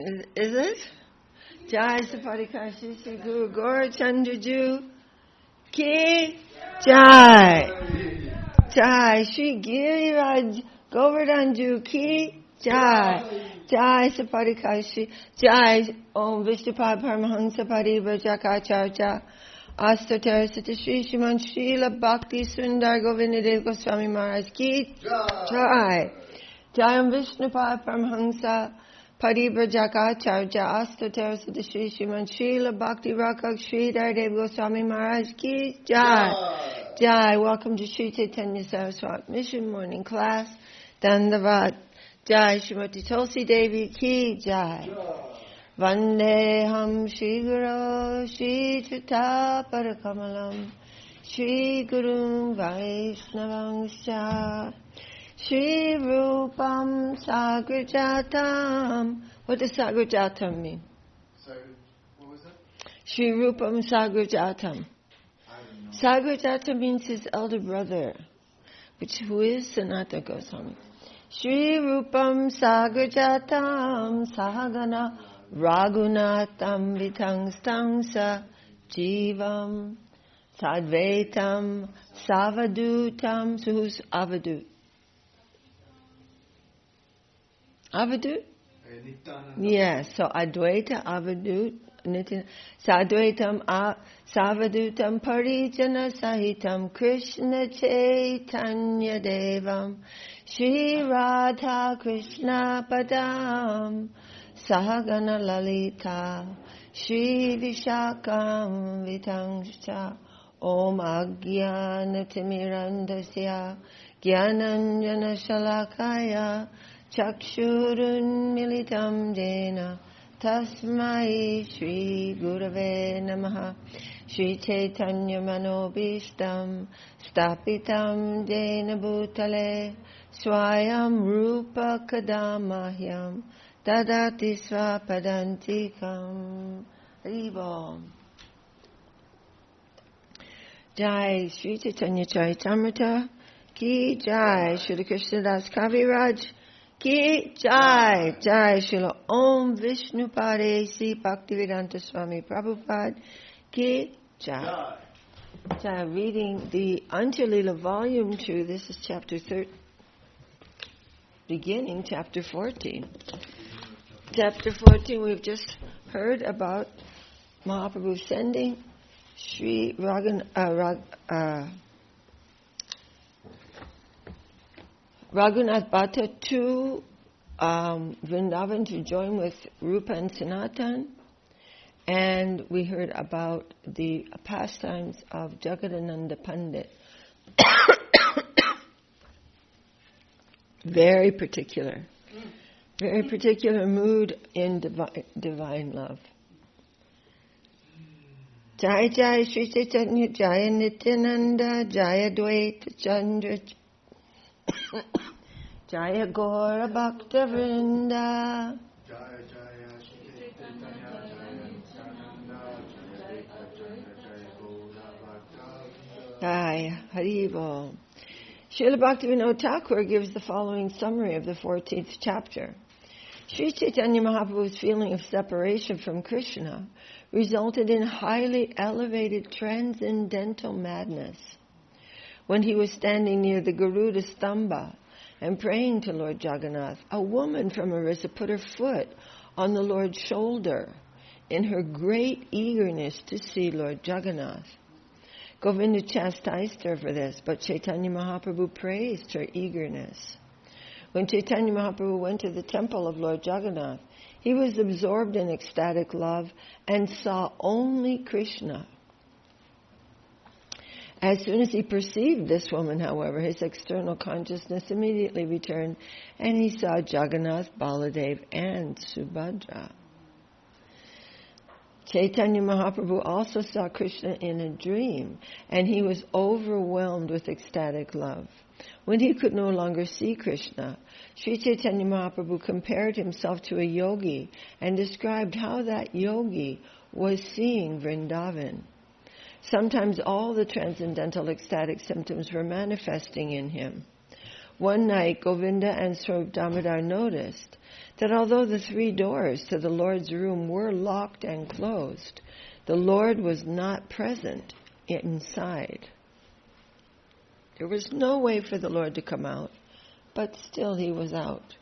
Is it? Jai Saparikashi Sri Guru Gaurachandra Ju Ki Jai. Jai Sri Giriraj Govardhan Ju Ki Jai. Jai Saparikashi Jai Om Vishnupad Paramahansa Parivrajaka Astatara Sita Shri Śrīman Śrīla Bhakti Sundar Govindadeva Goswāmī Maharaj Ki Jai. Jai Om Vishnupad Paramahansa Parivrajaka Astatara Sita Shri Śrīman Śrīla Bhakti Rakak Shri Dharadev Goswāmī Maharaj Ki Jai. Jai. Welcome to Śrī Chaitanya-charitāmṛta Mission Morning Class. Dandavad. Jai Śrīmati Tulsi Devi Ki Jai. Vandeham Shri Guru Shri Chita Parakamalam Shri Guru Vaiṣṇavasya Shri Rūpam Sagrajatam. What does Sagrajatam mean? What was that? Shri Rūpam Sagrajatam. Sagrajatam means his elder brother, who is Sanātan Goswāmī. Shri Rūpam Sagrajatam Sahagana Raghunātham Vitangstangsa Jivam Sadvaitam Savadutam. So who's Avadut? Avadut? Yes, so Advaita, Avadut, Nitya, Sadvaitam, Savadutam, Parijana Sahitam, Krishna Chaitanya Devam, Shri Radha Krishna Padam, Sahagana Lalita, Shri Vishakam Vitangscha, Om Agyana Timirandasya, Gyananjana Shalakaya, Chakshurun Militam Jena, Tasmai Shri Gurave Namaha, Shri Chaitanya Manobishtam, Stapitam Jena Bhutale, Swayam Rupa Kadamahyam, Dadati Swapadantikam. Haribo. Jai Śrī Chaitanya-charitāmṛta Ki Jai. Śrīla Krishna Das Kaviraj Ki Jai. Jai Śrīla Om Vṛndāvan Bhaktivedanta Swāmī Prabhupād Ki Jai. Jai. Reading the Antya-līlā volume 2. This is chapter 13. Beginning chapter 14. Chapter 14, we've just heard about Mahaprabhu sending Śrī Raghunāth Bhaṭṭa to Vṛndāvan to join with Rupa and Sanātan. And we heard about the pastimes of Jagadānanda Paṇḍit. Very particular mood in divine love. Jai Jai Śrī Chaitanya Jaya Nityananda Jaya Dvaita Chandra Jaya Gaura Bhakta Vrinda. Jaya Jaya Śrī Chaitanya Jaya Nityananda Jaya Dvaita Chandra Jaya Gaura Bhakta Vrinda. Jaya Haribo. Srila Bhaktivinod Ṭhākur gives the following summary of the 14th chapter. Śrī Chaitanya Mahaprabhu's feeling of separation from Krishna resulted in highly elevated transcendental madness. When he was standing near the Garuda Stamba and praying to Lord Jagannath, a woman from Orissa put her foot on the Lord's shoulder in her great eagerness to see Lord Jagannath. Govinda chastised her for this, but Chaitanya Mahaprabhu praised her eagerness. When Chaitanya Mahaprabhu went to the temple of Lord Jagannath, he was absorbed in ecstatic love and saw only Krishna. As soon as he perceived this woman, however, his external consciousness immediately returned, and he saw Jagannath, Baladev, and Subhadra. Chaitanya Mahaprabhu also saw Krishna in a dream, and he was overwhelmed with ecstatic love. When he could no longer see Krishna, Śrī Chaitanya Mahaprabhu compared himself to a yogi and described how that yogi was seeing Vṛndāvan. Sometimes all the transcendental ecstatic symptoms were manifesting in him. One night, Govinda and Swarup Damodar noticed that although the 3 doors to the Lord's room were locked and closed, the Lord was not present inside. There was no way for the Lord to come out, but still He was out.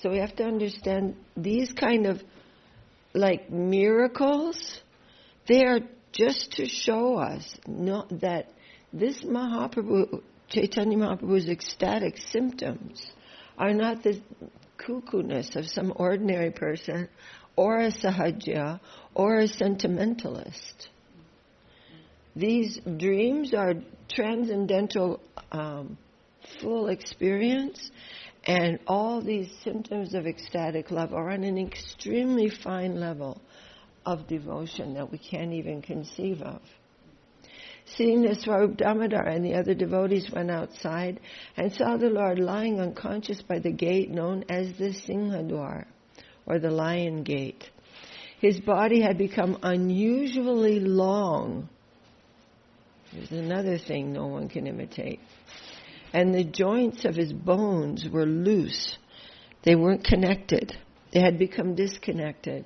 So we have to understand these kind of like miracles, they are just to show us that this Mahaprabhu, Chaitanya Mahaprabhu's ecstatic symptoms are not the cuckoo-ness of some ordinary person or a sahajya or a sentimentalist. These dreams are transcendental full experience, and all these symptoms of ecstatic love are on an extremely fine level of devotion that we can't even conceive of. Seeing this, Swarup Damodar and the other devotees went outside and saw the Lord lying unconscious by the gate known as the Singhadwar, or the Lion Gate. His body had become unusually long. There's another thing no one can imitate. And the joints of his bones were loose. They weren't connected. They had become disconnected.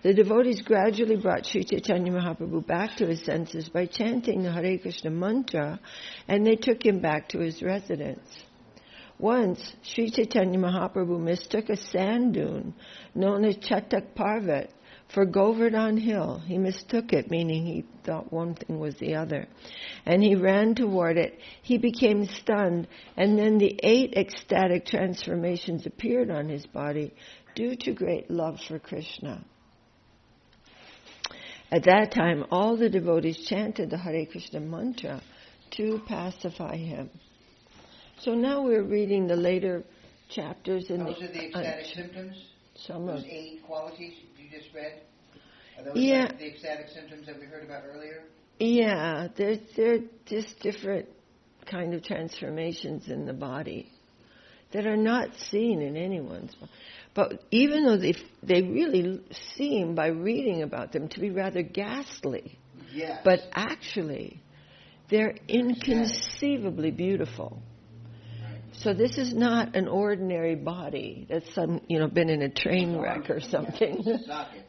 The devotees gradually brought Śrī Chaitanya Mahaprabhu back to his senses by chanting the Hare Krishna mantra, and they took him back to his residence. Once, Śrī Chaitanya Mahaprabhu mistook a sand dune known as Chatak Parvat for Govardhan Hill. He mistook it, meaning he thought one thing was the other. And he ran toward it. He became stunned, and then the 8 ecstatic transformations appeared on his body due to great love for Krishna. At that time, all the devotees chanted the Hare Krishna mantra to pacify him. So now we're reading the later chapters in those are the ecstatic symptoms? Some those of 8 qualities you just read? Are those like the ecstatic symptoms that we heard about earlier? Yeah, they're just different kind of transformations in the body that are not seen in anyone's body. But even though they really seem, by reading about them, to be rather ghastly, yes, but actually they're inconceivably beautiful. So this is not an ordinary body that's been in a train wreck or something.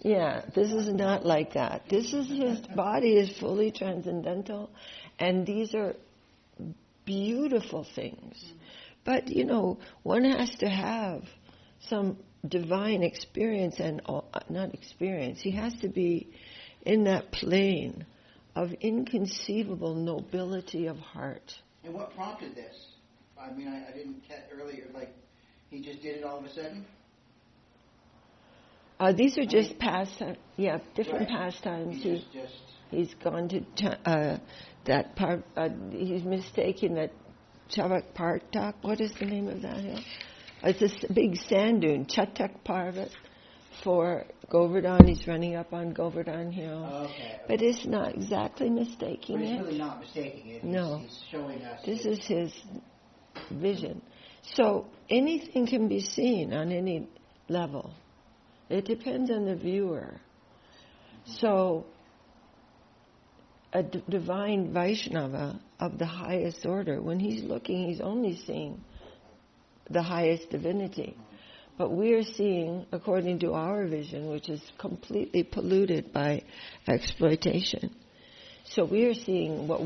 Yeah, this is not like that. This is his body is fully transcendental, and these are beautiful things. But one has to have some divine experience and not experience. He has to be in that plane of inconceivable nobility of heart. And what prompted this? I mean, I didn't catch earlier, like, he just did it all of a sudden? These are just pastimes, different pastimes. He's gone to that part, he's mistaken that Chatak Partak, what is the name of that hill? It's a big sand dune, Chatak Parvat, for Govardhan. He's running up on Govardhan Hill. Okay. But it's not exactly mistaking it. But he's really not mistaking it. No. He's showing us. This is his vision. So anything can be seen on any level. It depends on the viewer. So a divine Vaiṣṇava of the highest order, when he's looking, he's only seeing the highest divinity. But we're seeing, according to our vision, which is completely polluted by exploitation. So we're seeing what,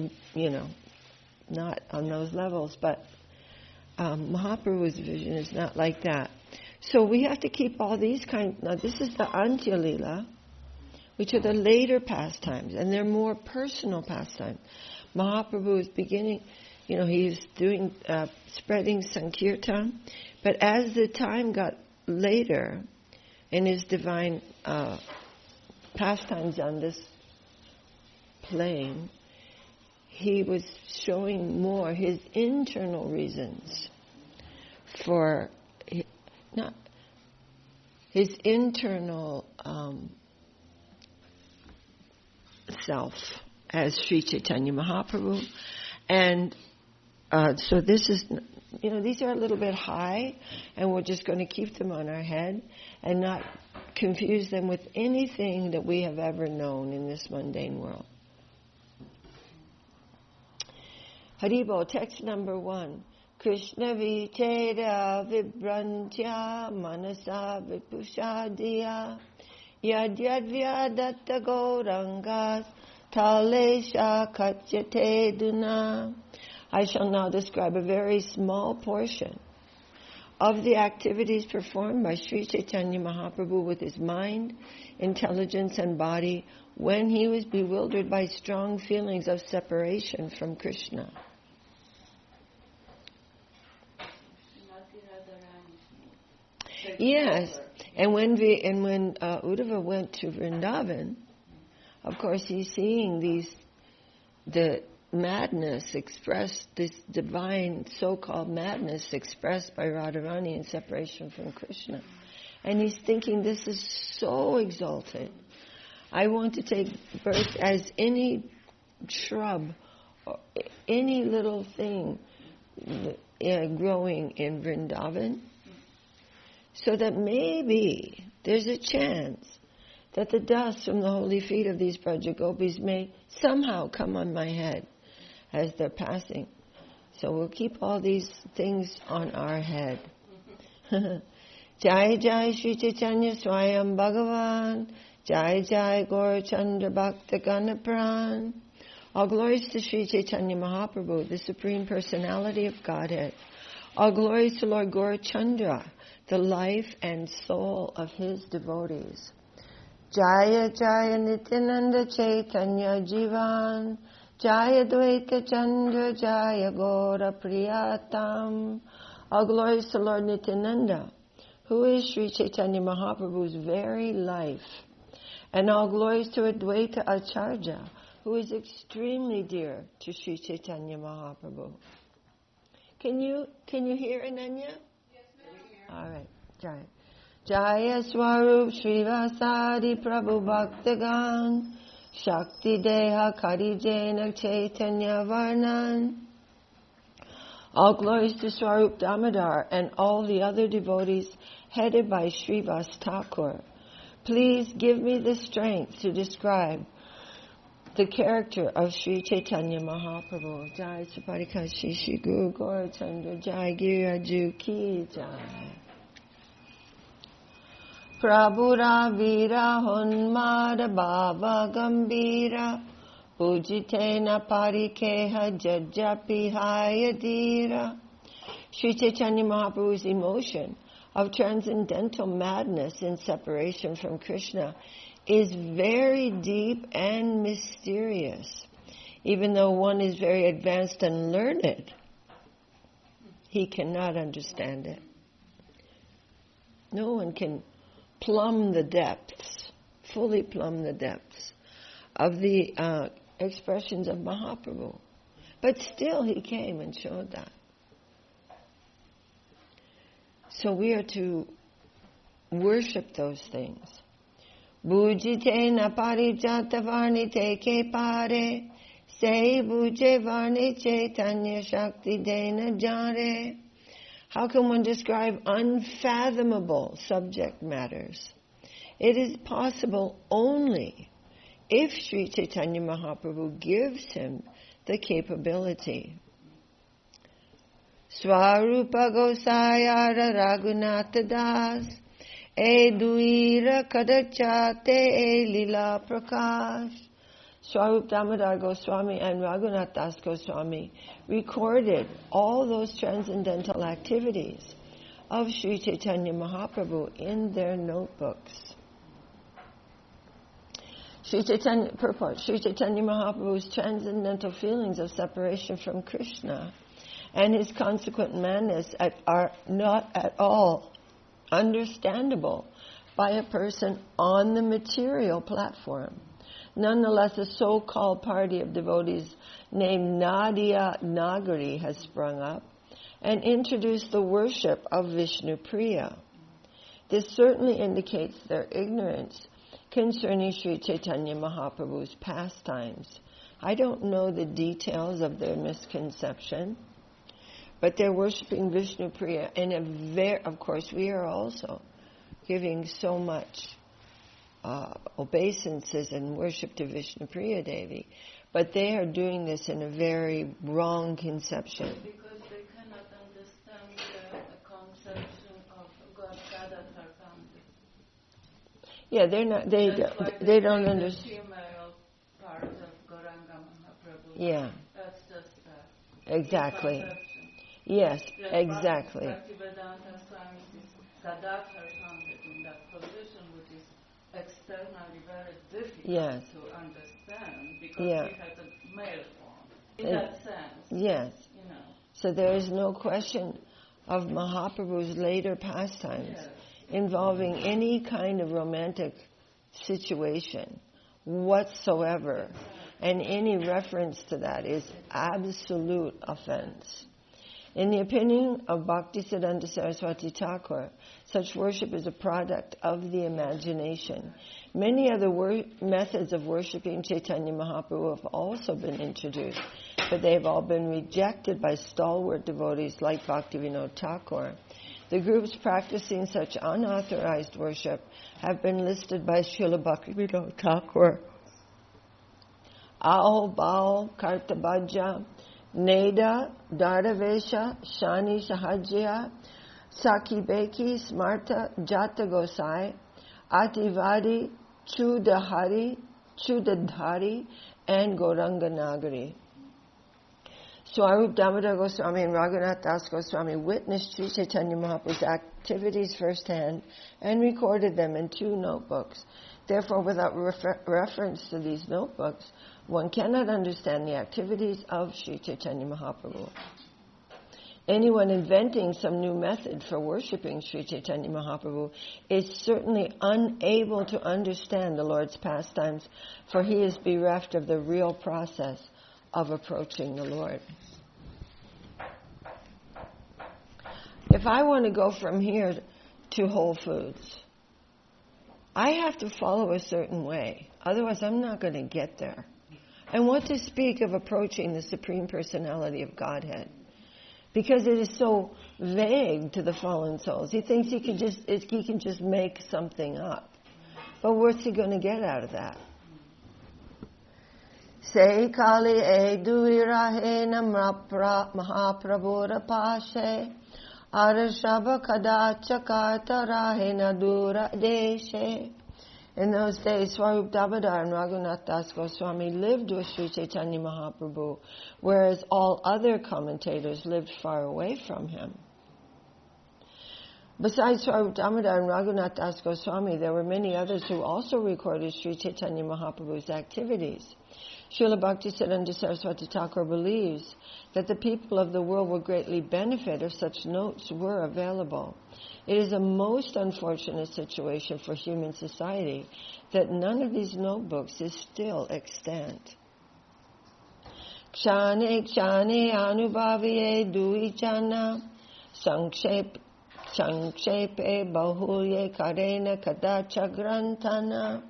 not on those levels, but Mahaprabhu's vision is not like that. So we have to keep all these now this is the Antya-līlā, which are the later pastimes, and they're more personal pastimes. Mahaprabhu is beginning, he's doing, spreading Sankirtan, but as the time got later in his divine pastimes on this plane, he was showing more his internal reasons for his internal self as Śrī Chaitanya Mahaprabhu. And so this is, these are a little bit high, and we're just going to keep them on our head and not confuse them with anything that we have ever known in this mundane world. Haribol, text number 1. Krishna Vichera Vibrantya Manasa Vipushadiya Yad Yad Vyadatta Gaurangas Talesha Katyate Duna. I shall now describe a very small portion of the activities performed by Śrī Chaitanya Mahaprabhu with his mind, intelligence and body when he was bewildered by strong feelings of separation from Krishna. Yes, and when Uddhava went to Vṛndāvan, of course he's seeing the madness expressed, this divine so-called madness expressed by Radharani in separation from Krishna. And he's thinking, this is so exalted. I want to take birth as any shrub, or any little thing growing in Vṛndāvan, so that maybe there's a chance that the dust from the holy feet of these Braja Gopis may somehow come on my head as they're passing. So we'll keep all these things on our head. Jai Jai Śrī Chaitanya Swāmī Bhagavan, Jai Jai Gaur Chandra Bhakta Ganapran. All glories to Śrī Chaitanya Mahaprabhu, the Supreme Personality of Godhead. All glories to Lord Gaur Chandra, the life and soul of his devotees. Jaya Jaya Nityananda Chaitanya Jivan, Jaya Dvaita Chandra Jaya Gaura Priyatam. All glories to Lord Nityananda, who is Śrī Chaitanya Mahaprabhu's very life. And all glories to Advaita Acharya, who is extremely dear to Śrī Chaitanya Mahaprabhu. Can you hear Ananya? Yes, ma'am. All right, Jaya. Jaya Swarup Srivasadi Prabhu Bhaktagan Shakti Deha Karijena Chaitanya Varnan. All glories to Swarup Damodar and all the other devotees headed by Srivas Ṭhākur. Please give me the strength to describe the character of Śrī Chaitanya Mahaprabhu. Jai Saparikasi Shri Guru Gaurachandra Jai Giraju Ki Jai. Prabhura Vira Honmada Bhava Gambira Pujitena Parikeha Jajapi Hayadira. Śrī Chaitanya Mahaprabhu's emotion of transcendental madness in separation from Krishna is very deep and mysterious. Even though one is very advanced and learned, he cannot understand it. No one can plumb the depths, fully plumb the depths of the expressions of Mahaprabhu. But still he came and showed that. So we are to worship those things. Bujite na parijata varnite ke pare, se buje varni chaitanya shakti dena jare. How can one describe unfathomable subject matters? It is possible only if Śrī Chaitanya Mahaprabhu gives him the capability. Swarupa Gosayara Raghunāth Das E Duira Kadachate E Lila Prakash. Swarup Damodar Goswami and Raghunāth Das Goswami recorded all those transcendental activities of Śrī Chaitanya Mahaprabhu in their notebooks. Śrī Chaitanya Mahaprabhu's transcendental feelings of separation from Krishna and his consequent madness are not at all understandable by a person on the material platform. Nonetheless, a so-called party of devotees named Nadia Nagari has sprung up and introduced the worship of Vishnu Priya. This certainly indicates their ignorance concerning Śrī Chaitanya Mahaprabhu's pastimes. I don't know the details of their misconception, but they're worshipping Vishnu Priya, and of course we are also giving so much obeisances and worship to Vishnu Priya Devi, but they are doing this in a very wrong conception. Because they cannot Yeah, they're not. They don't understand. The female part of Gauranga Mahaprabhu. Yeah. That's just exactly. conception. Yes, Like exactly. Bhaktivedanta Swāmī is Gadadhara in that position, which is externally very difficult to understand because he has a male form. In that sense. Yes. You know. So there is no question of Mahaprabhu's later pastimes involving any kind of romantic situation whatsoever. And any reference to that is absolute offense. In the opinion of Bhaktisiddhanta Saraswati Ṭhākur, such worship is a product of the imagination. Many other methods of worshipping Chaitanya Mahaprabhu have also been introduced, but they have all been rejected by stalwart devotees like Bhaktivinod Ṭhākur. The groups practicing such unauthorized worship have been listed by Srila Bhaktivinod Ṭhākur. Aho Bao Kartabhajya, Neda, Dardavesha, Shani Sahajya, Sakibeki, Smarta, Jata Gosai, Ativadi, Chudahari, and Gauranga Nagari. Swarup Damodar Goswami and Raghunath Das Goswami witnessed Śrī Chaitanya Mahaprabhu's activities firsthand and recorded them in 2 notebooks. Therefore, without reference to these notebooks, one cannot understand the activities of Śrī Chaitanya Mahaprabhu. Anyone inventing some new method for worshipping Śrī Chaitanya Mahaprabhu is certainly unable to understand the Lord's pastimes, for he is bereft of the real process of approaching the Lord. If I want to go from here to Whole Foods, I have to follow a certain way. Otherwise, I'm not going to get there. And what to speak of approaching the Supreme Personality of Godhead? Because it is so vague to the fallen souls. He thinks he can just make something up. But what's he going to get out of that? Se kali e duirahe namrapra Mahaprabhura pashe arashava kadachakata rahena dura deshe. In those days, Swarup Damodar and Raghunath Das Goswami lived with Śrī Chaitanya Mahaprabhu, whereas all other commentators lived far away from him. Besides Swarup Damodar and Raghunath Das Goswami, there were many others who also recorded Śrī Chaitanya Mahaprabhu's activities. Srila Bhaktisiddhanta Saraswati Ṭhākur believes that the people of the world would greatly benefit if such notes were available. It is a most unfortunate situation for human society that none of these notebooks is still extant. Kshane kshane anubhaviye duichana sankshepe bahulye karena kadacha grantana.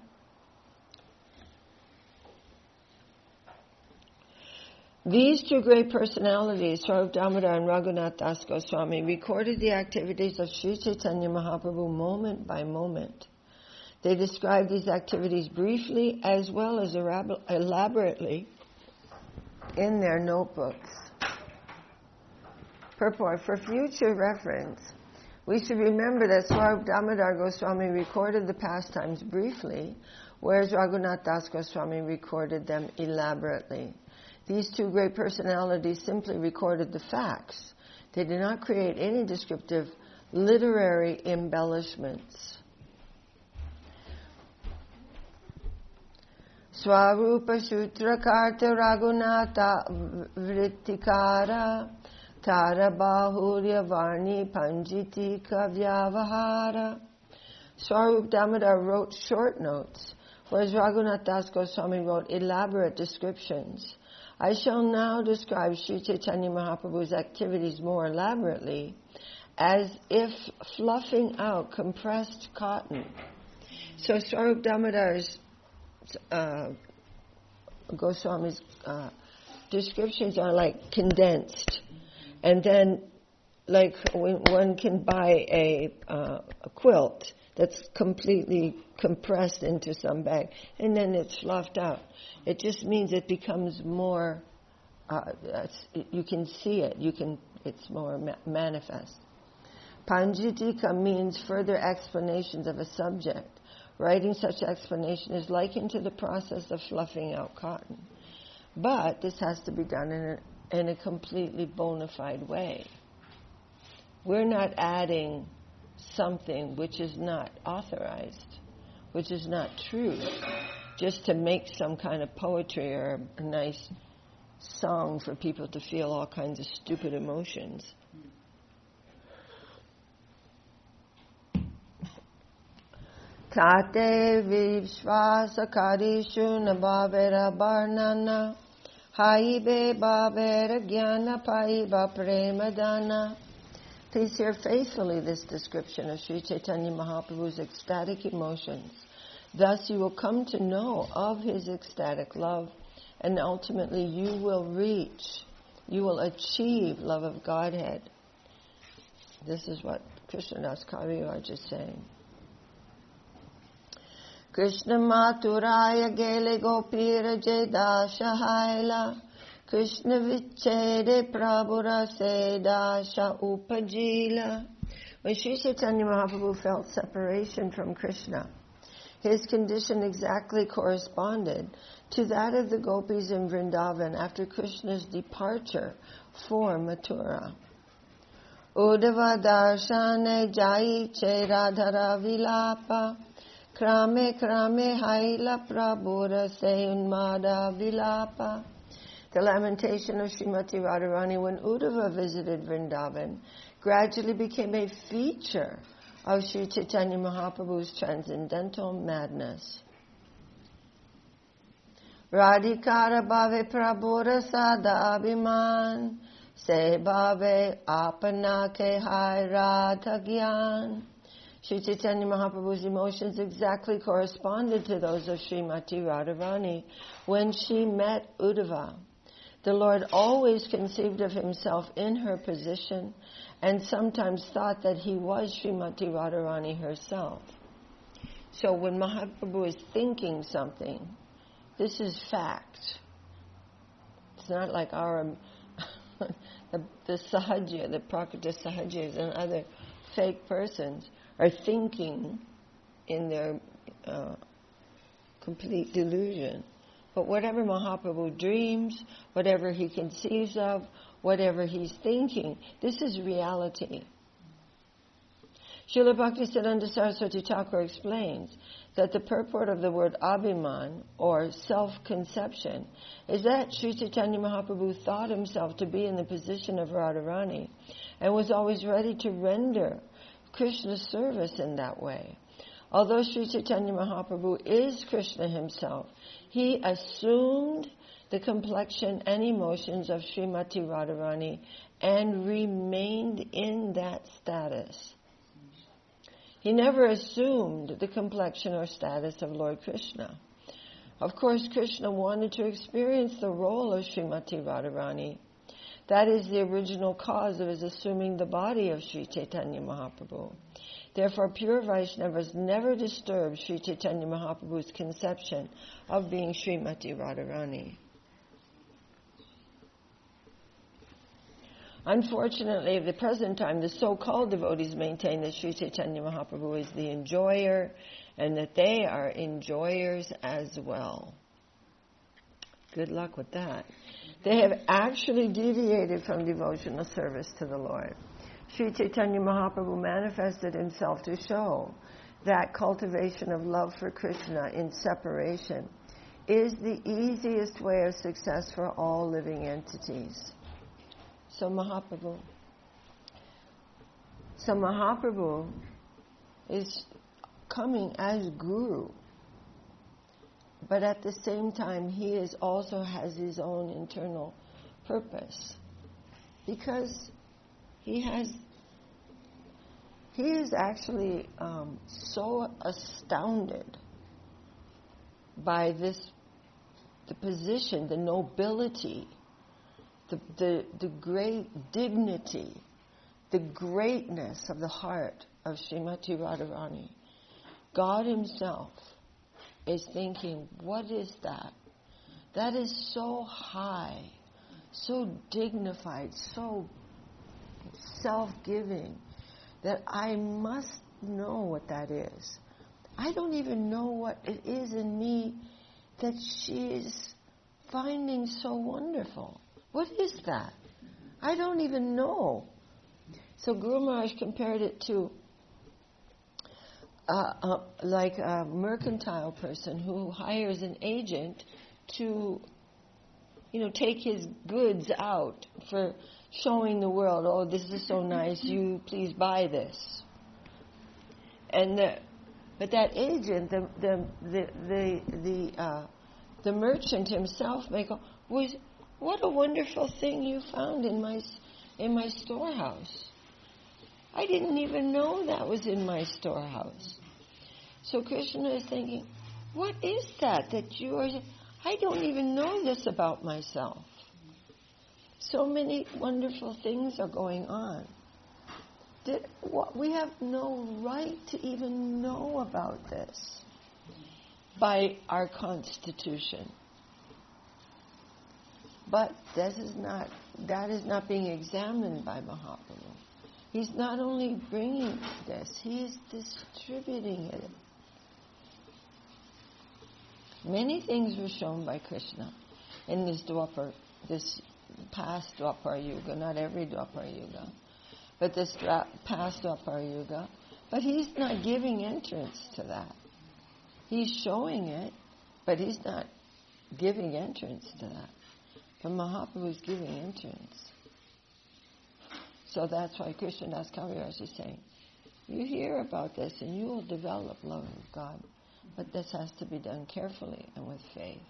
These 2 great personalities, Swarup Damodar and Raghunath Das Goswami, recorded the activities of Śrī Chaitanya Mahaprabhu moment by moment. They described these activities briefly as well as elaborately in their notebooks. Purport: for future reference, we should remember that Swarup Damodar Goswami recorded the pastimes briefly, whereas Raghunath Das Goswami recorded them elaborately. These 2 great personalities simply recorded the facts. They did not create any descriptive literary embellishments. Swarupa Sutrakarta Raghunatha Vrittikara Tara Bahurya Varni Panjiti Kavyavahara. Swarup Damodar wrote short notes, whereas Raghunath Das Goswami wrote elaborate descriptions. I shall now describe Śrī Chaitanya Mahaprabhu's activities more elaborately, as if fluffing out compressed cotton. So Swarup Damodar's Goswami's descriptions are like condensed, and then like when one can buy a quilt that's completely compressed into some bag, and then it's fluffed out. It just means it becomes more, you can see it, it's more manifest. Panjitika means further explanations of a subject. Writing such explanation is likened to the process of fluffing out cotton. But this has to be done in a completely bona fide way. We're not adding something which is not authorized, which is not true, just to make some kind of poetry or a nice song for people to feel all kinds of stupid emotions. Tate vishvasakarishu nabhavera barnana haibe bhavera jnana paiva premadana. Please hear faithfully this description of Śrī Chaitanya Mahaprabhu's ecstatic emotions. Thus you will come to know of his ecstatic love, and ultimately you will achieve love of Godhead. This is what Krishnadas Kaviraj is saying. Krishna Mathuraya Gele Gopira Jedasha Haila Krishna Vichede Prabhura Sedasha Upajila. When Śrī Chaitanya Mahaprabhu felt separation from Krishna, his condition exactly corresponded to that of the gopis in Vṛndāvan after Krishna's departure for Mathura. Uddhava darshane jaiche radhara vilapa krame krame haila prabhura se unmada vilapa. The lamentation of Śrīmati Radharani when Uddhava visited Vṛndāvan gradually became a feature of Śrī Chaitanya Mahaprabhu's transcendental madness. Radhikara bhave prabhura sada abhiman se bhave apana ke hai radha gyan. Śrī Chaitanya Mahaprabhu's emotions exactly corresponded to those of Śrīmati Radharani when she met Uddhava. The Lord always conceived of himself in her position and sometimes thought that he was Śrīmati Radharani herself. So when Mahaprabhu is thinking something, this is fact. It's not like our the Sahajya, the Prakrita Sahajyas and other fake persons are thinking in their complete delusion. But whatever Mahaprabhu dreams, whatever he conceives of, whatever he's thinking, this is reality. Srila Bhaktisiddhanta Saraswati Ṭhākur explains that the purport of the word abhiman, or self-conception, is that Śrī Chaitanya Mahaprabhu thought himself to be in the position of Radharani and was always ready to render Krishna's service in that way. Although Śrī Chaitanya Mahaprabhu is Krishna himself, he assumed the complexion and emotions of Śrīmati Radharani and remained in that status. He never assumed the complexion or status of Lord Krishna. Of course, Krishna wanted to experience the role of Śrīmati Radharani. That is the original cause of his assuming the body of Śrī Chaitanya Mahaprabhu. Therefore, pure Vaiṣṇavas never disturb Śrī Chaitanya Mahaprabhu's conception of being Śrīmati Radharani. Unfortunately, at the present time, the so-called devotees maintain that Śrī Chaitanya Mahaprabhu is the enjoyer and that they are enjoyers as well. Good luck with that. They have actually deviated from devotional service to the Lord. Śrī Chaitanya Mahaprabhu manifested himself to show that cultivation of love for Krishna in separation is the easiest way of success for all living entities. So Mahaprabhu is coming as Guru, but at the same time he also has his own internal purpose, because he is actually so astounded by the position, the nobility, the great dignity, the greatness of the heart of Śrīmati Radharani. God himself is thinking, what is that? That is so high, so dignified, so self-giving, that I must know what that is. I don't even know what it is in me that she is finding so wonderful. What is that? I don't even know. So Guru Maharaj compared it to like a mercantile person who hires an agent to, take his goods out for showing the world, oh, this is so nice, you please buy this. But that agent, the merchant himself may go, what a wonderful thing you found in my storehouse. I didn't even know that was in my storehouse. So Krishna is thinking, what is that you are... I don't even know this about myself. So many wonderful things are going on. We have no right to even know about this by our constitution. But that is not being examined by Mahaprabhu. He's not only bringing this, he is distributing it. Many things were shown by Krishna in this past Dwapara Yuga, not every Dwapara Yuga, but this past Dwapara Yuga. But he's not giving entrance to that. He's showing it, but he's not giving entrance to that. But Mahaprabhu is giving entrance. So that's why Krishnadas Kaviraj is saying, you hear about this and you will develop love of God. But this has to be done carefully and with faith.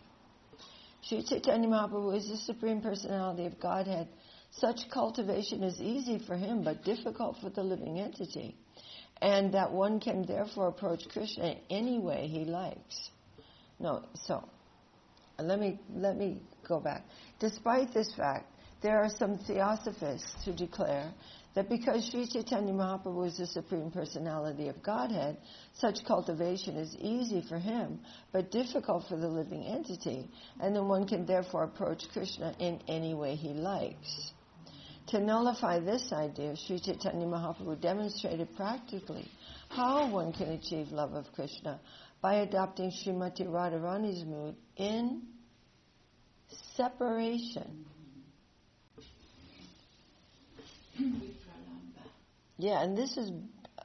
Śrī Chaitanya Mahaprabhu is the Supreme Personality of Godhead. Such cultivation is easy for him, but difficult for the living entity. And that one can therefore approach Krishna in any way he likes. No, so, let me go back. Despite this fact, there are some theosophists who declare that because Śrī Chaitanya Mahaprabhu is the Supreme Personality of Godhead, such cultivation is easy for him, but difficult for the living entity, and then one can therefore approach Krishna in any way he likes. To nullify this idea, Śrī Chaitanya Mahaprabhu demonstrated practically how one can achieve love of Krishna by adopting Śrīmati Radharani's mood in separation. Yeah, and this is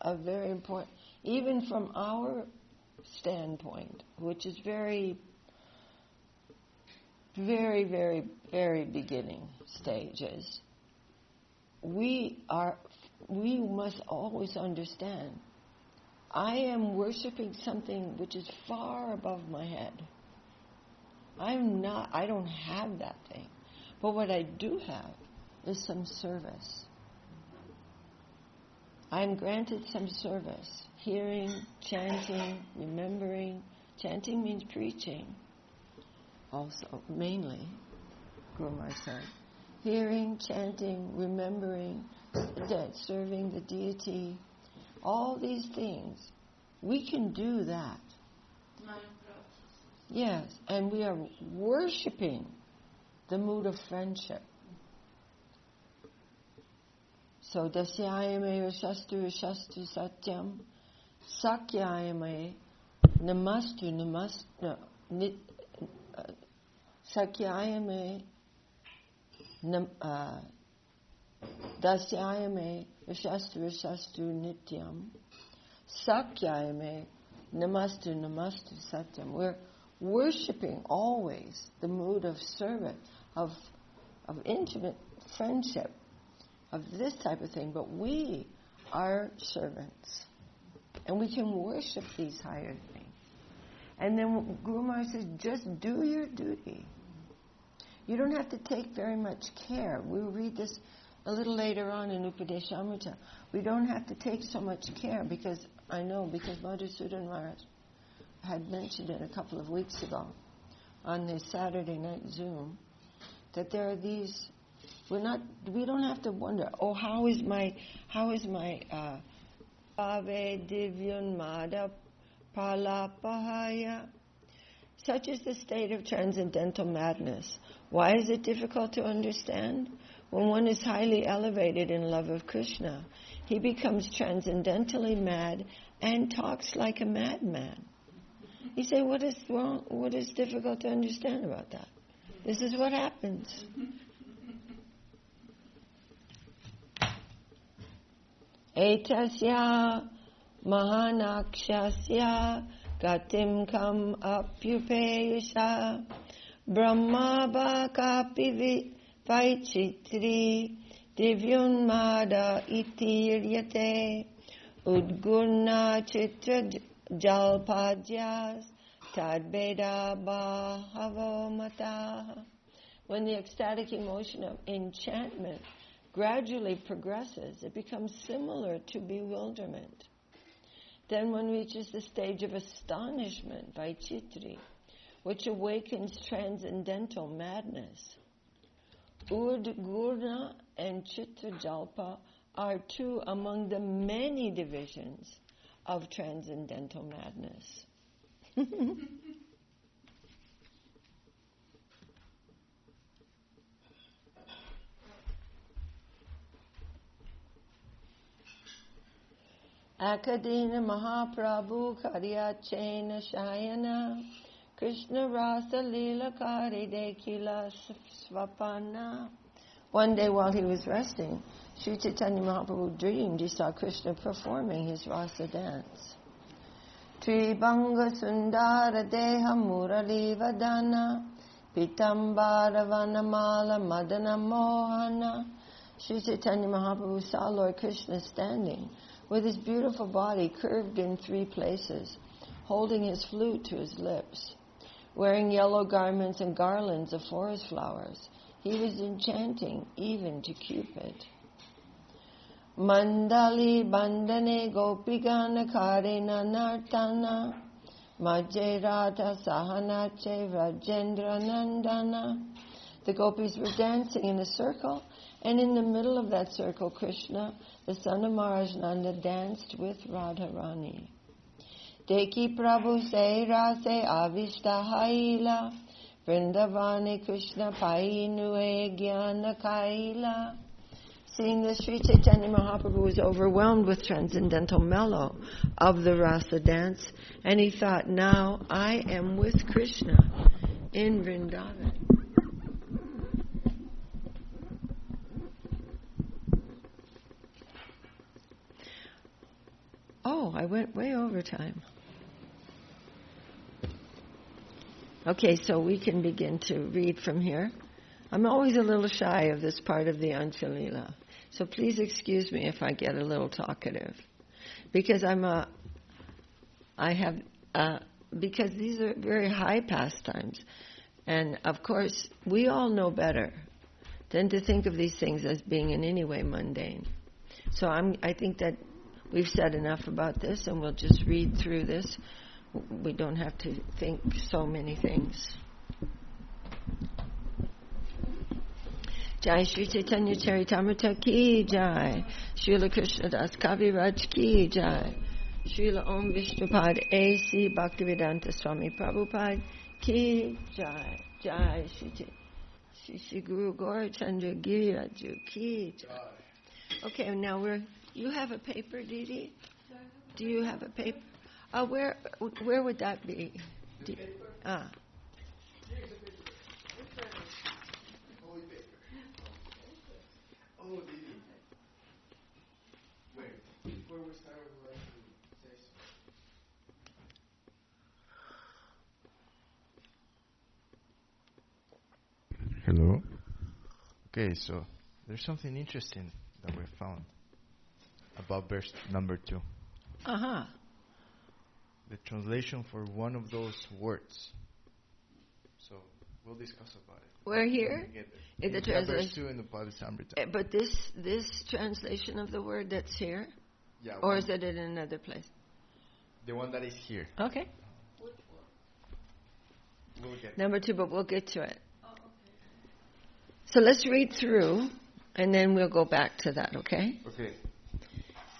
a very important, even from our standpoint, which is very, very, very, very beginning stages. We must always understand, I am worshiping something which is far above my head. I don't have that thing. But what I do have is some service. I'm granted some service. Hearing, chanting, remembering. Chanting means preaching. Also, mainly, Guru Maharaj said. Hearing, chanting, remembering, serving the deity. All these things. We can do that. Yes, and we are worshipping the mood of friendship. So, dasyayame shastu satyam, sakyayame namastu sakyayame dasyayame shastu nityam, sakyayame namastu satyam. We're worshipping always the mood of service, of intimate friendship, of this type of thing, but we are servants. And we can worship these higher things. And then Guru Maharaj says, just do your duty. You don't have to take very much care. We'll read this a little later on in Upadeśāmṛta. We don't have to take so much care because Madhusudan Maharaj had mentioned it a couple of weeks ago on the Saturday night Zoom, that there are these... We don't have to wonder, how is my Ave Divyunmada Palapahaya? Such is the state of transcendental madness. Why is it difficult to understand? When one is highly elevated in love of Krishna, he becomes transcendentally mad and talks like a madman. You say, what is wrong? What is difficult to understand about that? This is what happens. Etasya mahanakshasya gatim kam apyupeyusha brahma bhakapi vaichitri divyunmada itiryate udgurna chitra jalpadyas tadveda bhavo mata. When the ecstatic emotion of enchantment gradually progresses, it becomes similar to bewilderment. Then one reaches the stage of astonishment, vaichitri, which awakens transcendental madness. Udgurna and Chitrajalpa are two among the many divisions of transcendental madness. Akadina Mahaprabhu Karyachena Shayana Krishna Rasa Lila Kari Dekila Svapana. One day while he was resting, Śrī Chaitanya Mahaprabhu dreamed he saw Krishna performing his rasa dance. Tribanga Sundara Deha Murali Vadana Pitambara Vanamala Madana Mohana. Śrī Chaitanya Mahaprabhu saw Lord Krishna standing with his beautiful body curved in 3 places, holding his flute to his lips. Wearing yellow garments and garlands of forest flowers, he was enchanting even to Cupid. Mandali bandane gopigana karena nartana majjerata sahanache vrajendra nandana. The gopis were dancing in a circle, and in the middle of that circle, Krishna, the son of Maharaj Nanda, danced with Radharani. Deki Prabhu se rase avishta haila Vṛndāvane Krishna painue jnana kaila. Seeing this, Śrī Chaitanya Mahaprabhu was overwhelmed with transcendental mellow of the rasa dance, and he thought, now I am with Krishna in Vrindavan. Oh, I went way over time. Okay, so we can begin to read from here. I'm always a little shy of this part of the Antya-līlā, so please excuse me if I get a little talkative, because because these are very high pastimes, and of course we all know better than to think of these things as being in any way mundane. So I think that we've said enough about this, and we'll just read through this. We don't have to think so many things. Jai Śrī Chaitanya-charitāmṛta ki jai. Śrīla Krishna Das Kaviraj ki jai. Śrīla Om Vishnupada A.C. Bhaktivedanta Swāmī Prabhupād ki jai. Jai Śrī Śrī Guru Gaurachandra Giriraju ki jai. Okay, now you have a paper, Didi? Do you have a paper? Where would that be? Here's a paper. Holy paper. Oh, Didi. Wait, before we start, I would like to say something. Hello. Okay, so there's something interesting that we found about verse number 2. Uh-huh. The translation for one of those words. So we'll discuss about it. We're here in the translation. Verse 2 in the Upadeśāmṛta. But this translation of the word that's here, Yeah. or is it in another place? The one that is here. Okay. Which one? We'll get Number 2, but we'll get to it. Oh, okay. So let's read through, and then we'll go back to that. Okay. Okay.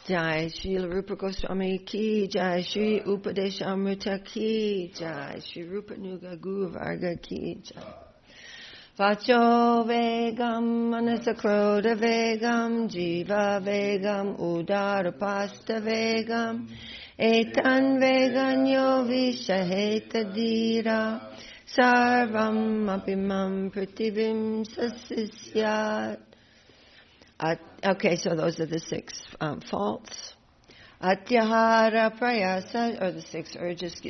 Jai Śrīla Rūpa Goswāmī ki jai, Śrī Upadeśāmṛta ki jai, Śrī Rupa Nuga Guru Varga ki jai. Vacho vegam manasakroda vegam jīva vegam udarapasta vegam etan veganyo vishaheta dhīra sarvam apimam prativim sasisyat. Okay, so those are the 6 faults. Atyahara prayasa, or the 6 urges,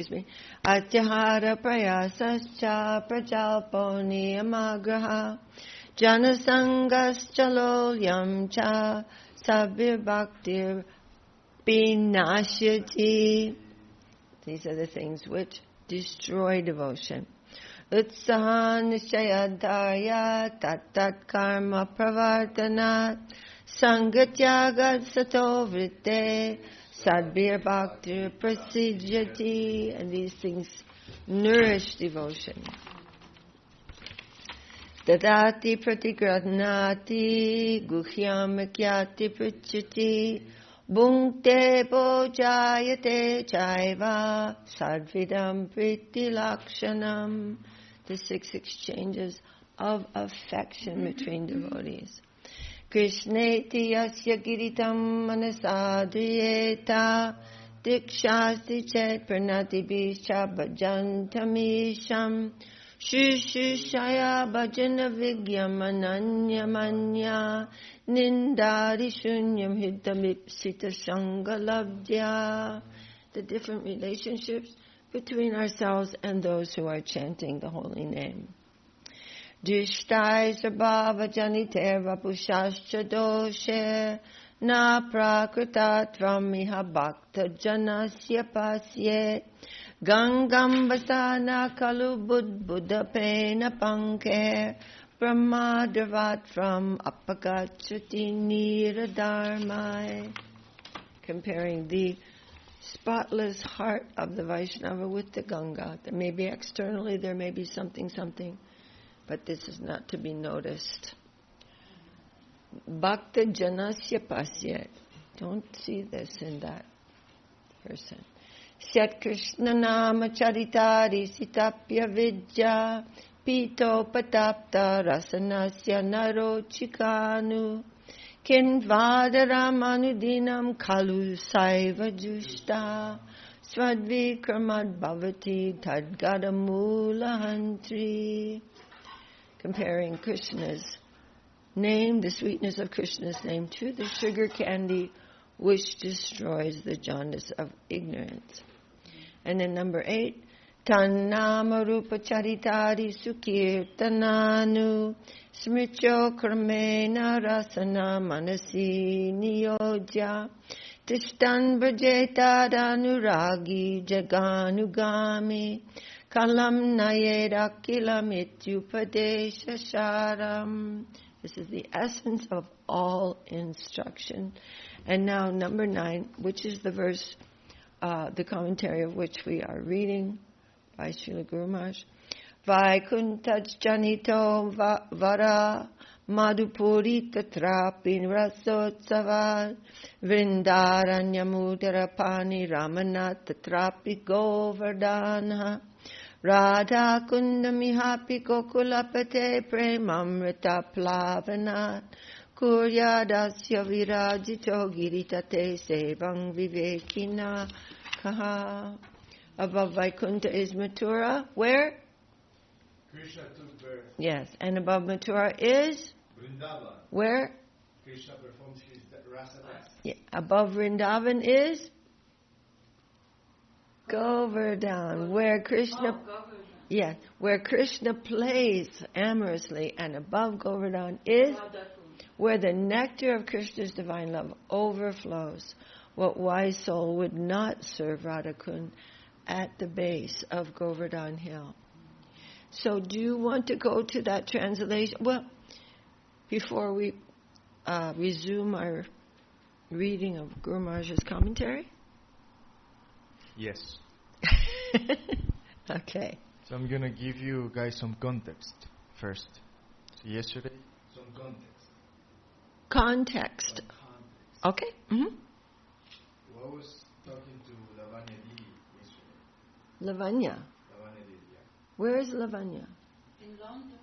Atyahara prayasascha prajalpo niyamagraha janasangascha laulyam cha sabir bhaktir binashyati. These are the things which destroy devotion. Utsaha nishayadharya tat karma pravartanat sangatyagat sato vritte sadbir bhaktir prasidhyati. And these things nourish devotion. Dadati pratigratnati guhyam kyati prichyati bhunkte bojayate chaiva sadvidam priti lakshanam. The 6 exchanges of affection between devotees. Krishneti yasya giritam manasadriyeta dikshasti chet pranati bisha bhajantamisham shushushaya bhajana vigyam ananyamanya nindari shunyam hiddamipsita sangalabdya. The different relationships between ourselves and those who are chanting the holy name. Drishtai sabhava janiter vapushascha doshe na prakritatvam miha bhakta janasya pasye gangam vasana kalu buddha pena panke brahmadravatram apagachati niradharmai. Comparing the spotless heart of the Vaiṣṇava with the Ganga. There may be externally, there may be something, but this is not to be noticed. Bhakta janasya pasyat. Don't see this in that person. Syat Krishna nama charitari sitapya vidya pito patapta rasanasya narochikanu kinvadaramанудinam kalu saiva jushta swadvikramad bhavati tadgadamulahantri. Comparing Krishna's name, the sweetness of Krishna's name, to the sugar candy which destroys the jaundice of ignorance. And then number 8, Tannama Rupa Charitari Sukirtananu Smrityo Kramena Rasana Manasi Niyodya Tishtan Bhajetadhanuragi Jaganugami Kalam Nayedakilam Ityupadeshasaram. This is the essence of all instruction. And now number 9, which is the verse, the commentary of which we are reading by Srila Guru Maharaj. Vaikuntaj janito vara madhupuri tatrapi rasotsavad vrindaranyamudarapani ramanat tatrapi govardhana radha kundamihapi kokulapate premamrita plavanat kuryadasya virajito giritate sevang vivekina kaha. Above Vaikuntha is Mathura. Where? Krishna took birth. Yes. And above Mathura is? Vṛndāvan. Where? Krishna performs his rasa dance. Yeah. Above Vṛndāvan is? Govardhan. Where Krishna... Yes. Where Krishna plays amorously. And above Govardhan is? Where the nectar of Krishna's divine love overflows. What wise soul would not serve Radhakund at the base of Govardhan Hill? So do you want to go to that translation? Well, before we resume our reading of Guru Maharaj's commentary? Yes. Okay. So I'm going to give you guys some context first. So yesterday, some context. Okay. Mm-hmm. I was talking to Lavanya Didi yesterday. Lavanya? Lavanya Didi, yeah. Where is Lavanya? In London?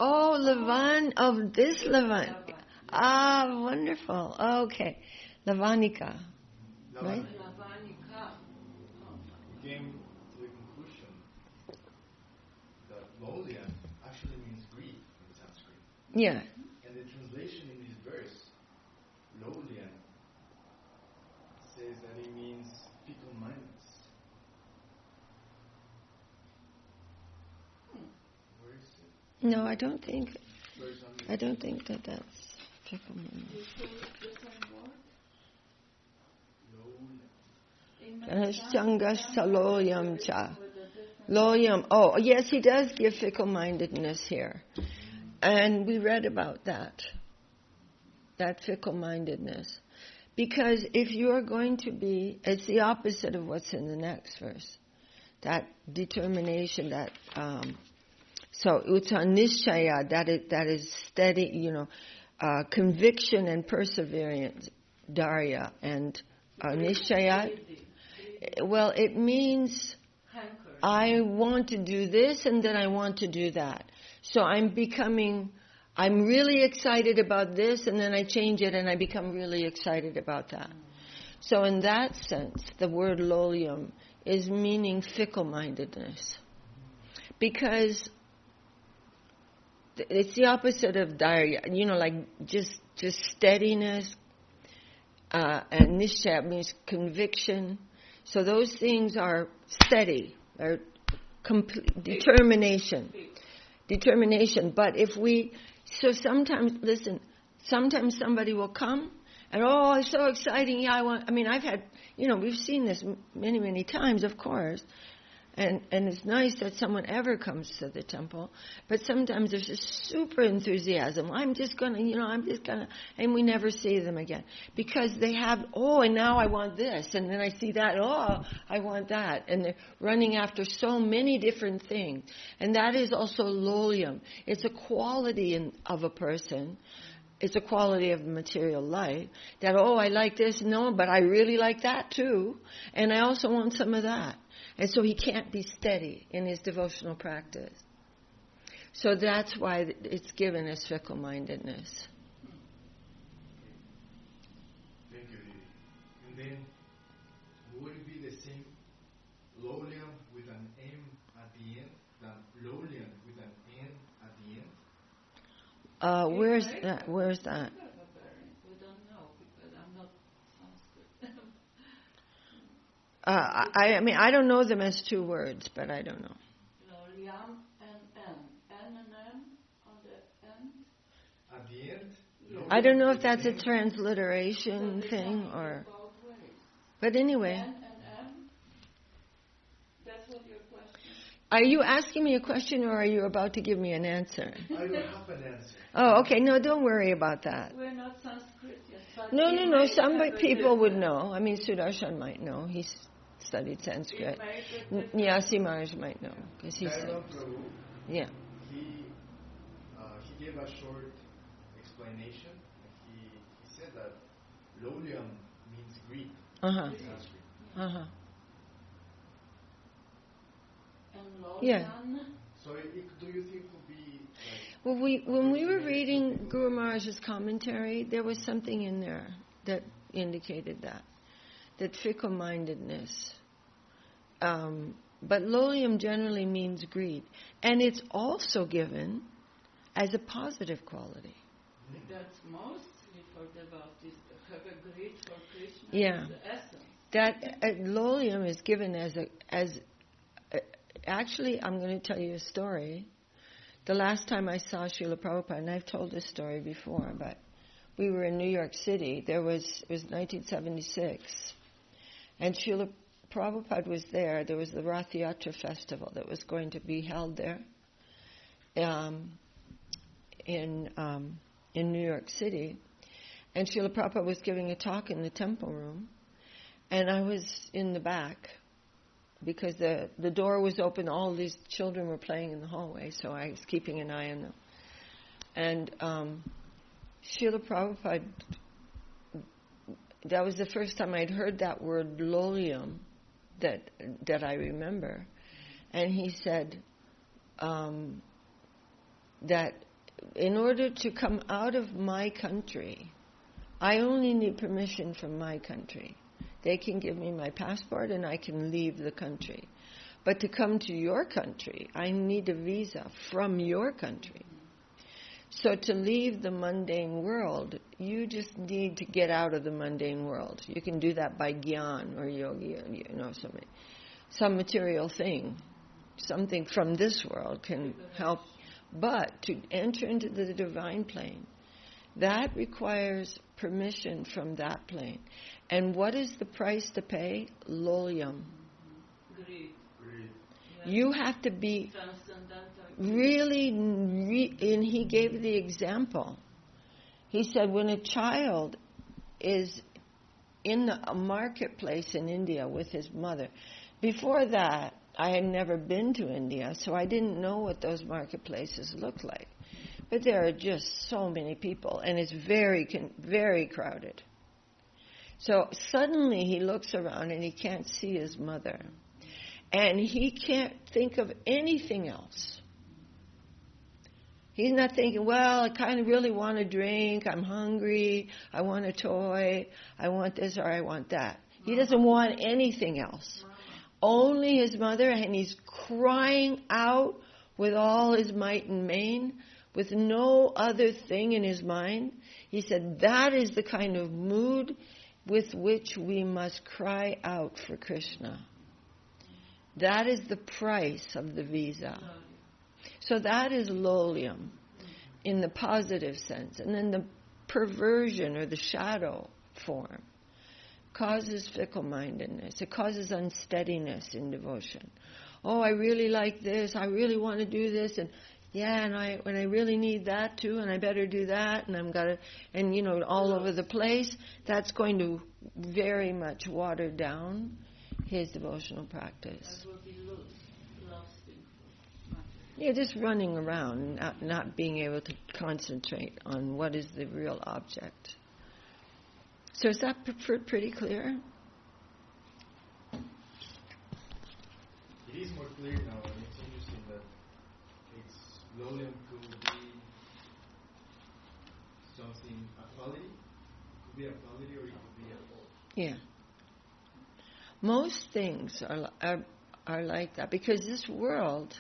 Oh, Lavan, of this Lavan. Ah, wonderful. Okay. Lavanika. Right? We came to the conclusion that Laulyam actually means grief in Sanskrit. Yeah. And the translation in this verse, Laulyam, says that it means fickle-mindedness. Where is it? No, I don't think that that's fickle-mindedness. Laulyam cha. Laulyam. Oh, yes, he does give fickle-mindedness here. And we read about that fickle-mindedness. Because if you're going to be, it's the opposite of what's in the next verse. That determination, that, so uta nishchaya, that is steady, conviction and perseverance, dharya, and nishchaya. Well, it means I want to do this and then I want to do that. So I'm really excited about this and then I change it and I become really excited about that. So in that sense, the word Laulyam is meaning fickle-mindedness. Because it's the opposite of dharya, like just steadiness, and nishchaya means conviction. So those things are steady, or determination. But sometimes somebody will come and, oh, it's so exciting. Yeah, I've had, we've seen this many, many times, of course. And it's nice that someone ever comes to the temple. But sometimes there's just super enthusiasm. I'm just going to, and we never see them again. Because they have, and now I want this. And then I see that, I want that. And they're running after so many different things. And that is also Laulyam. It's a quality of a person. It's a quality of material life. That, I like this. No, but I really like that too. And I also want some of that. And so he can't be steady in his devotional practice. So that's why it's given as fickle-mindedness. Thank you, Didi. And then, would it be the same Laulyam with an M at the end than Laulyam with an N at the end? Where's that? We don't know because I'm not Sanskrit. I don't know them as two words, but I don't know. Laulyam and N. N and M on the end? At the end? I don't know if that's a transliteration thing or... But anyway... N and M? That's what your question is? Are you asking me a question or are you about to give me an answer? I don't have an answer. Oh, okay. No, don't worry about that. We're not Sanskrit yet. No. Some people would know. Sudarshan might know. He's studied Sanskrit. Nyasi Maharaj might know because he said. Prabhu, yeah. He gave a short explanation. He said that Laulyam means greed in Sanskrit. And Laulyam? Yeah. So do you think it would be Well, when we were reading Guru Maharaj's commentary, there was something in there that indicated that fickle-mindedness. But Laulyam generally means greed. And it's also given as a positive quality. That's mostly for devotees that have a greed for Krishna. Yeah. The essence. That Laulyam is given as actually, I'm going to tell you a story. The last time I saw Śrīla Prabhupada, and I've told this story before, but we were in New York City. It was 1976, and Śrīla Prabhupada was there. There was the Rath Yatra festival that was going to be held there in New York City, and Śrīla Prabhupada was giving a talk in the temple room, and I was in the back. Because the door was open, all these children were playing in the hallway, so I was keeping an eye on them. And Śrīla Prabhupada, that was the first time I'd heard that word Laulyam that I remember. And he said, that in order to come out of my country, I only need permission from my country. They can give me my passport and I can leave the country. But to come to your country, I need a visa from your country. So to leave the mundane world, you just need to get out of the mundane world. You can do that by gyan or yogi, or some material thing. Something from this world can help. But to enter into the divine plane, that requires permission from that plane. And what is the price to pay? Laulyam. Greed. You have to be really, and he gave the example. He said when a child is in a marketplace in India with his mother, before that, I had never been to India, so I didn't know what those marketplaces look like. But there are just so many people, and it's very, very crowded. So suddenly he looks around and he can't see his mother. And he can't think of anything else. He's not thinking, well, I kind of really want a drink, I'm hungry, I want a toy, I want this or I want that. He doesn't want anything else. Only his mother, and he's crying out with all his might and main, with no other thing in his mind. He said that is the kind of mood with which we must cry out for Krishna. That is the price of the visa. So that is laulyam in the positive sense. And then the perversion or the shadow form causes fickle-mindedness. It causes unsteadiness in devotion. Oh, I really like this. I really want to do this. And when I really need that too, and I better do that, and all over the place. That's going to very much water down his devotional practice. Yeah, just running around, not being able to concentrate on what is the real object. So is that pretty clear? It is more clear now, and it's interesting that laulyam could be something, a quality. It could be a quality or it could be a fault. Yeah. Most things are like that, because this world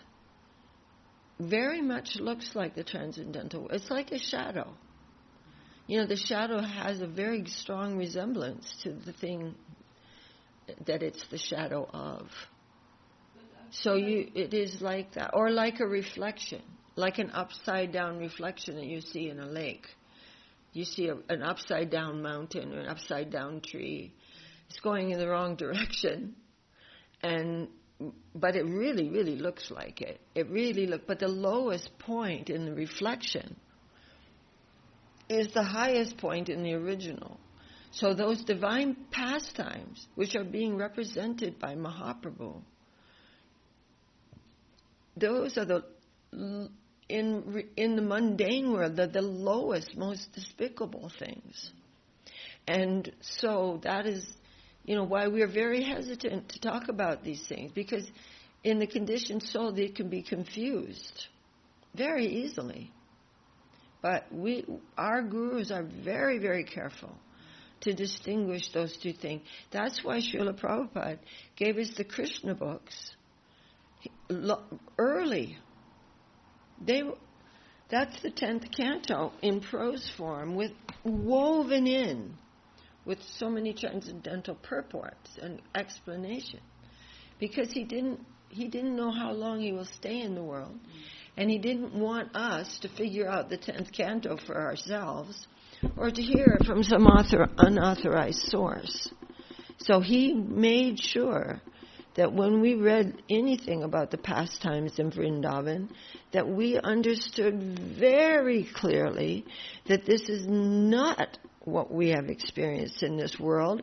very much looks like the transcendental. It's like a shadow. The shadow has a very strong resemblance to the thing that it's the shadow of. So it is like that. Or like a reflection, like an upside-down reflection that you see in a lake. You see an upside-down mountain or an upside-down tree. It's going in the wrong direction. But it really, really looks like it. But the lowest point in the reflection is the highest point in the original. So those divine pastimes, which are being represented by Mahaprabhu, those are in the mundane world, the lowest, most despicable things. And so that is, why we are very hesitant to talk about these things, because in the conditioned soul they can be confused very easily. But our gurus are very, very careful to distinguish those two things. That's why Śrīla Prabhupād gave us the Krishna books early. That's the 10th canto in prose form, woven in with so many transcendental purports and explanation, because he didn't know how long he will stay in the world, and he didn't want us to figure out the 10th canto for ourselves or to hear it from some unauthorized source. So he made sure that when we read anything about the pastimes in Vṛndāvan, that we understood very clearly that this is not what we have experienced in this world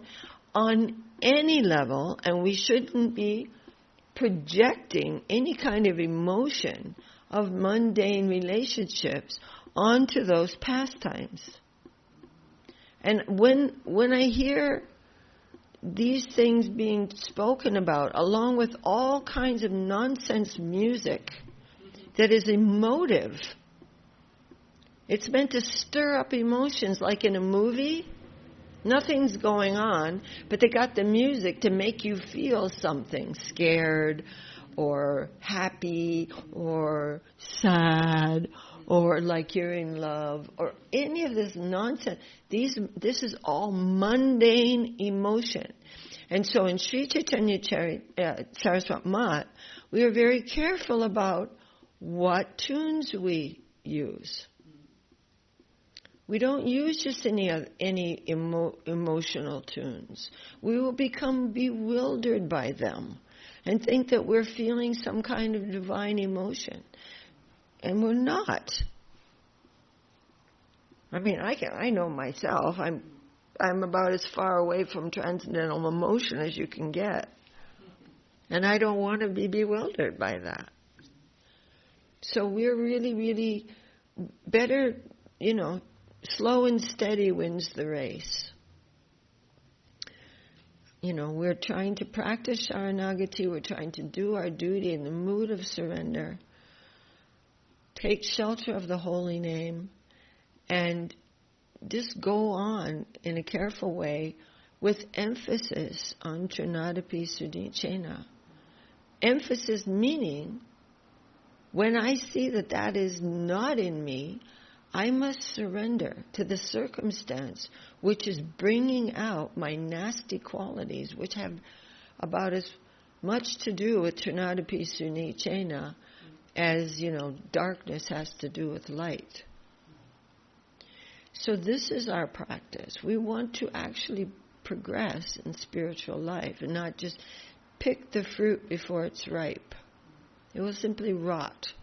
on any level, and we shouldn't be projecting any kind of emotion of mundane relationships onto those pastimes. And when I hear these things being spoken about, along with all kinds of nonsense music that is emotive. It's meant to stir up emotions, like in a movie. Nothing's going on, but they got the music to make you feel something, scared or happy or sad or like you're in love or any of this nonsense. This is all mundane emotion. And so in Śrī Chaitanya-charitāmṛta, we are very careful about what tunes we use. We don't use just any emotional tunes. We will become bewildered by them and think that we're feeling some kind of divine emotion. And we're not. I mean, I know myself. I'm about as far away from transcendental emotion as you can get. And I don't want to be bewildered by that. So we're really, really better, slow and steady wins the race. We're trying to practice Sharanagati. We're trying to do our duty in the mood of surrender. Take shelter of the holy name. And just go on in a careful way with emphasis on Trinadapi Sudicena. Emphasis meaning, when I see that is not in me, I must surrender to the circumstance which is bringing out my nasty qualities, which have about as much to do with Trinadapi Sudicena as, darkness has to do with light. So this is our practice. We want to actually progress in spiritual life and not just pick the fruit before it's ripe. It will simply rot.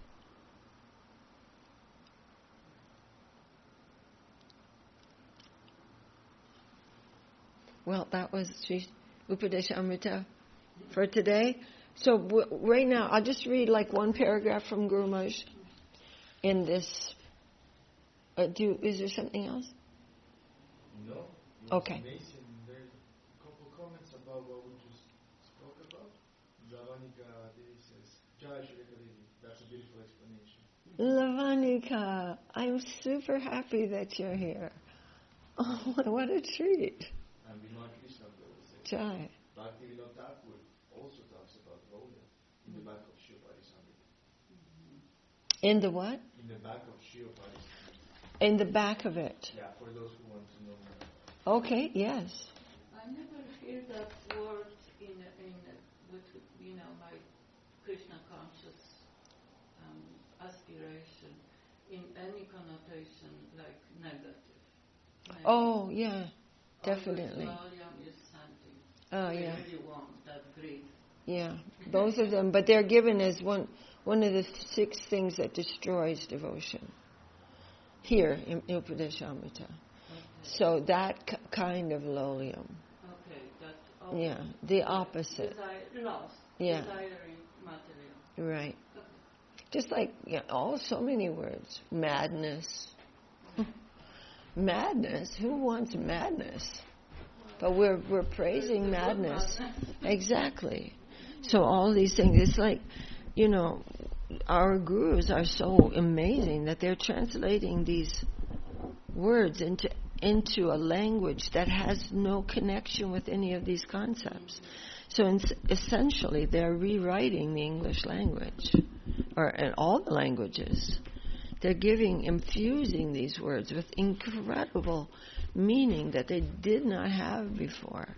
Well, that was Śrī Upadeśāmṛta for today. So right now, I'll just read like one paragraph from Guru Maharaj in this. Is there something else? No. Okay. Amazing. There are a couple comments about what we just spoke about. Lavanika says, Jai Śrī Lekha Didi. That's a beautiful explanation. Lavanika, I'm super happy that you're here. Oh, what a treat. And Bhima Krishna says, Jai. Bhaktivinod Ṭhākur also talks about Laulyam in the back of Śrī Upadeśāmṛta. In the what? In the back of Śrī Upadeśāmṛta. In the back of it. Yeah, for those who want to know more. Okay, yes. I never hear that word with my Krishna conscious aspiration in any connotation like negative. Oh, yeah, definitely. Laulyam is something. Oh, they yeah. really want that greed. Yeah, both of them, but they're given as one of the 6 things that destroys devotion. Here in Upadeśāmṛta. Okay. So that kind of Laulyam. Okay, that. Yeah, the opposite. Desiring material. Right. Okay. Just like so many words. Madness. Madness. Who wants madness? But we're praising madness. Exactly. So all these things. It's like, our gurus are so amazing that they're translating these words into a language that has no connection with any of these concepts. So essentially, they're rewriting the English language, and all the languages. They're infusing these words with incredible meaning that they did not have before.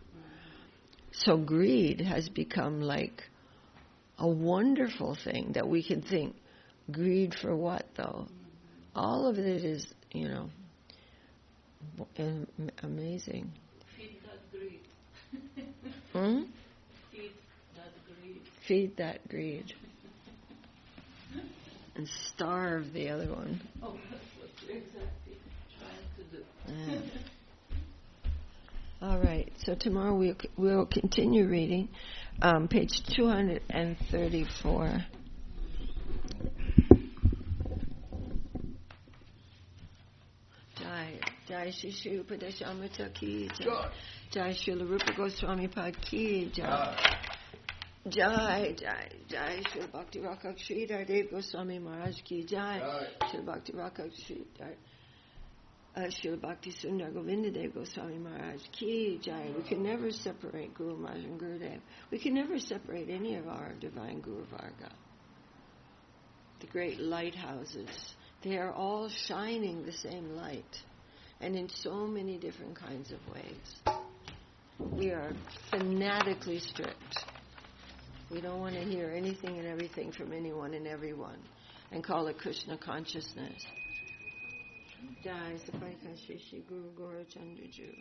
So greed has become like a wonderful thing that we can think. Greed for what, though? All of it is, amazing. Feed that greed. Feed that greed. Feed that greed. And starve the other one. Oh, that's what you're exactly trying to do. All right, so tomorrow we'll continue reading page 234. Jai Śrī Śrī Upadeśāmṛta ki jai. Jai Śrīla Rūpa Goswāmī Pad ki jai. Jai, Jai, Jai, Śrīla Bhakti Rakha Sridhar Goswāmī Maharaj ki Jai, Śrīla Bhakti Rakha Sridhar, Śrīla Bhakti Sundar Govindadev Goswāmī Maharaj ki Jai. We can never separate Guru Maharaj and Gurudev. We can never separate any of our divine Guru Varga. The great lighthouses, they are all shining the same light, and in so many different kinds of ways. We are fanatically strict. We don't want to hear anything and everything from anyone and everyone and call it Krishna consciousness. Jai Saparika Shri Shri Guru Gaurachandraju.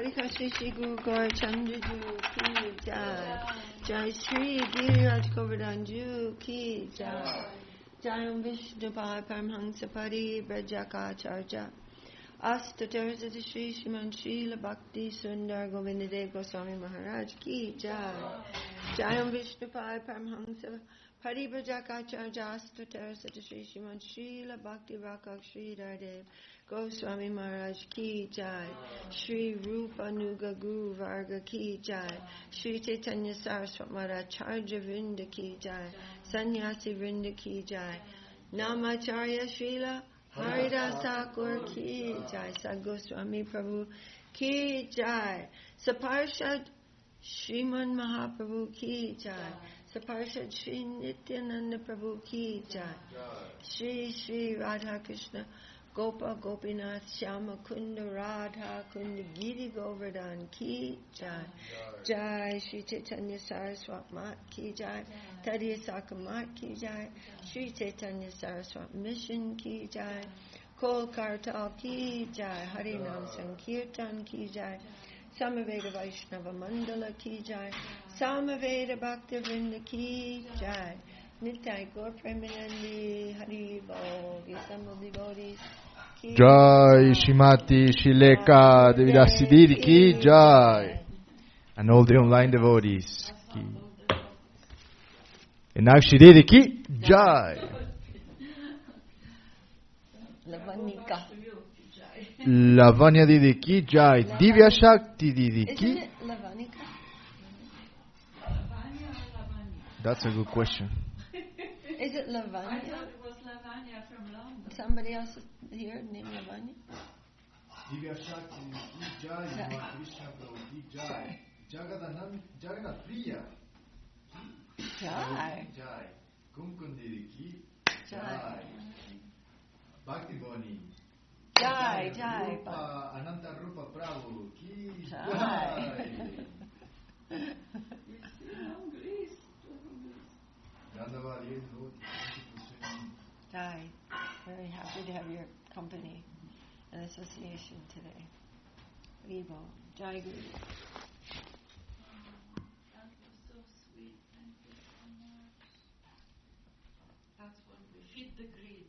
Parikashri Shri Guru Gaur Chandraju ki jai. Jai Shri Giriraj Govardhan Ju ki jai. Jayam Vṛndāvan Paramahansa Pari Brajakacharya. Astatarza Shri Śrīman Śrīla Bhakti Sundar Govindade Goswāmī Maharaj ki jai. Jayam Vṛndāvan Paramahansa Pari Brajakacharya. Astatarza Shri Śrīman Śrīla Bhakti Rakak Sridhar Goswāmī Maharaj ki jai. Śrī Rūpa Nuga Guru Varga ki jai. Śrī Chaitanya-charitāmṛta Acharya Vrinda ki jai. Sannyasi Vrinda ki jai. Namacharya Śrīla Ṭhākur ki jai. Goswāmī Prabhu ki jai. Saparshad Śrīman Mahāprabhu ki jai. Saparshad Śrī Nityananda Prabhu ki jai. Śrī Śrī Radha Krishna Gopa Gopinath Shyama Kunda Radha Kunda Giri Govardhan ki jai. Jai Śrī Chaitanya-charitāmṛta ki jai. Tadiya Sakamat ki jai. Śrī Chaitanya-charitāmṛta mission ki jai. Kol Kartal ki jai. Harinam Sankirtan ki jai. Samaveda Vaiṣṇava Mandala ki jai. Samaveda Bhaktivinod ki jai. Nitai Gaur Premanandi Hari Bol Gisamo Devotees ki Jai Śrīmatī Śrī Lekha Didi ki jai. And all the online devotees ki. And Nakshi Didi ki jai. Lavanika. Lavanya Didi ki jai. Divya Shakti Didi ki. Isn't it Lavanika? That's a good question. Is it Lavanya? I thought it was Lavanya from London. Somebody else here named Lavanya? Divya Shakti ki jai. Krishna Prabhu ki jai. Jagadānanda Priya Jai. Jai. Kumkundi ki jai. Bhaktivinod. Jai, Jai. Ananta Rupa Prabhu ki Jai. Jai. Very happy to have your company and association today. Vivo. Jai Guru. That was so sweet. Thank you so much. That's when we feed the greed.